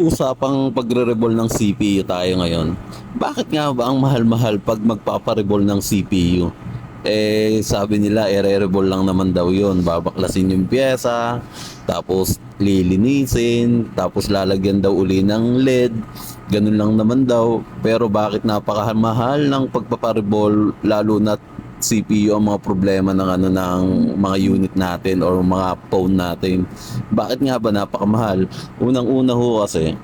Usapang pagre-revolve ng CPU tayo ngayon. Bakit nga ba ang mahal-mahal pag magpapa-revolve ng CPU? Sabi nila, ere-revolve lang naman daw yun. Babaklasin yung pyesa, tapos lilinisin, tapos lalagyan daw uli ng LED. Ganun lang naman daw. Pero bakit napakamahal ng pagpapa-revolve, lalo na CPU ang mga problema ng ng mga unit natin or mga phone natin. Bakit nga ba napakamahal? Unang-una ho kasi,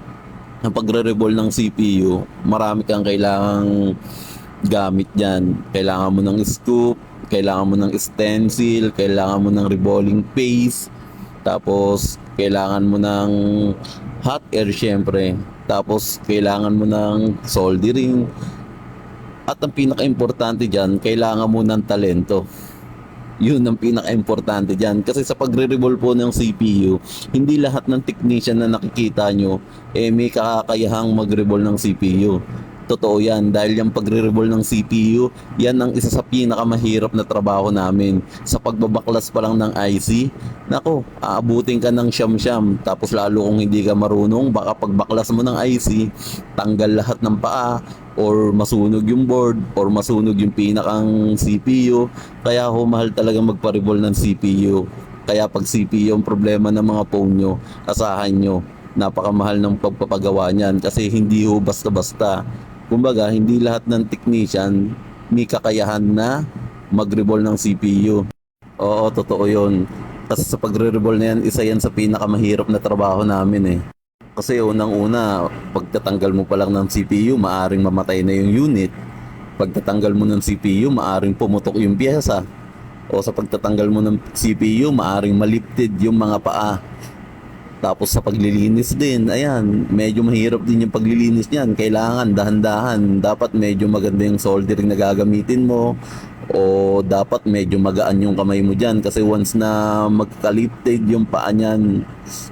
ang pagre-revolve ng CPU, marami kang kailangang gamit diyan. Kailangan mo ng scoop, kailangan mo ng stencil, kailangan mo ng revolving paste, tapos kailangan mo ng hot air syempre. Tapos kailangan mo ng soldering. At ang pinaka-importante diyan, kailangan mo ng talento. Yun ang pinaka-importante dyan. Kasi sa pagre-revolve po ng CPU, hindi lahat ng technician na nakikita nyo, may kakayahang mag-revolve ng CPU. Totoo yan, dahil yung pagre-revolve ng CPU, yan ang isa sa pinakamahirap na trabaho namin. Sa pagbabaklas pa lang ng IC, nako, aabutin ka ng siyam-siyam. Tapos lalo kung hindi ka marunong, baka pagbaklas mo ng IC, tanggal lahat ng paa, or masunog yung board, or masunog yung pinakang CPU. Kaya ho, mahal talaga magpa-revolve ng CPU. Kaya pag CPU ang problema ng mga phone nyo, asahan nyo, napakamahal ng pagpapagawa niyan kasi hindi ho basta-basta. Kumbaga, hindi lahat ng technician may kakayahan na mag-revolve ng CPU. Oo, totoo yun. Kasi sa pagre-revolve na yan, isa yan sa pinakamahirap na trabaho namin eh. Kasi unang-una, pagtatanggal mo pa lang ng CPU, maaring mamatay na yung unit. Pagtatanggal mo ng CPU, maaring pumutok yung pyesa. O sa pagtatanggal mo ng CPU, maaring malipted yung mga paa. Tapos sa paglilinis din, ayan, medyo mahirap din yung paglilinis niyan. Kailangan dahan-dahan. Dapat medyo maganda yung soldering na gagamitin mo. O dapat medyo magaan yung kamay mo dyan. Kasi once na magkalipted yung paa niyan,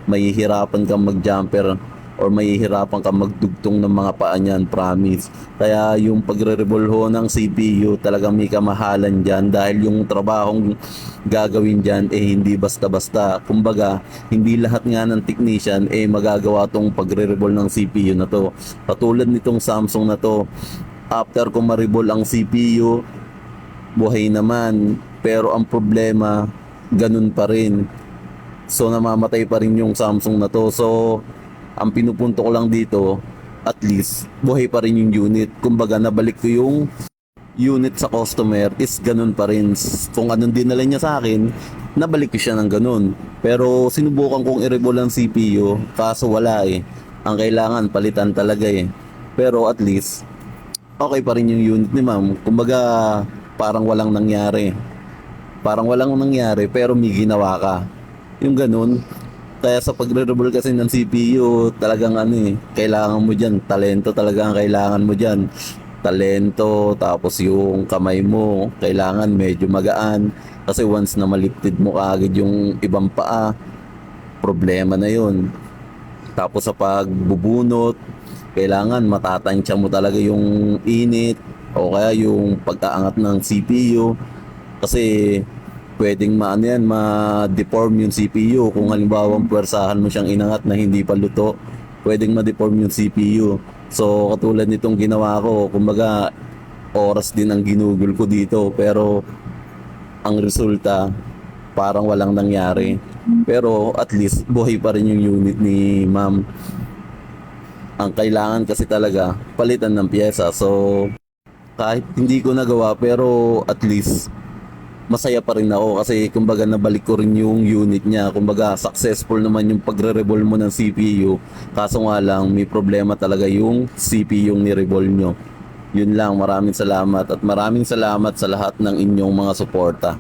mahihirapan kang mag-jumper or mahihirapan kang magdugtong ng mga paa niyan, promise. Kaya yung pagre-revolve ng CPU, talagang may kamahalan dyan dahil yung trabahong gagawin dyan hindi basta-basta. Kumbaga, hindi lahat nga ng technician magagawa tong pagre-revolve ng CPU na to. Katulad nitong Samsung na to, after ko ma-revolve ang CPU, buhay naman. Pero ang problema, ganun pa rin. So namamatay pa rin yung Samsung na to. So ang pinupunto ko lang dito, at least buhay pa rin yung unit. Kumbaga nabalik ko yung unit sa customer is ganun pa rin. Kung anong dinala niya sa akin, nabalik ko siya ng ganun. Pero sinubukan kong i-revolve ang CPU, kaso wala eh. Ang kailangan palitan talaga eh. Pero at least okay pa rin yung unit ni ma'am. Kumbaga parang walang nangyari. Parang walang nangyari pero may ginawa ka. Yung ganun. Kaya sa pagre-revolve kasi ng CPU, talagang kailangan mo dyan. Talento talaga ang kailangan mo dyan. Talento, tapos yung kamay mo, kailangan medyo magaan. Kasi once na maliptid mo agad yung ibang paa, problema na yun. Tapos sa pagbubunot, kailangan matatansya mo talaga yung init o kaya yung pagkaangat ng CPU. Kasi pwedeng ma-deform yung CPU. Kung halimbawa puwersahan mo siyang inangat na hindi pa luto, pwedeng ma-deform yung CPU. So katulad nitong ginawa ko, kumbaga oras din ang ginugol ko dito, pero ang resulta parang walang nangyari. Pero at least buhay pa rin yung unit ni ma'am. Ang kailangan kasi talaga palitan ng pyesa. So kahit hindi ko nagawa, pero at least masaya pa rin ako kasi kumbaga nabalik ko rin yung unit niya. Kumbaga successful naman yung pagre-revolve mo ng CPU. Kaso nga lang may problema talaga yung CPU yung ni-revolve nyo. Yun lang, maraming salamat at maraming salamat sa lahat ng inyong mga suporta.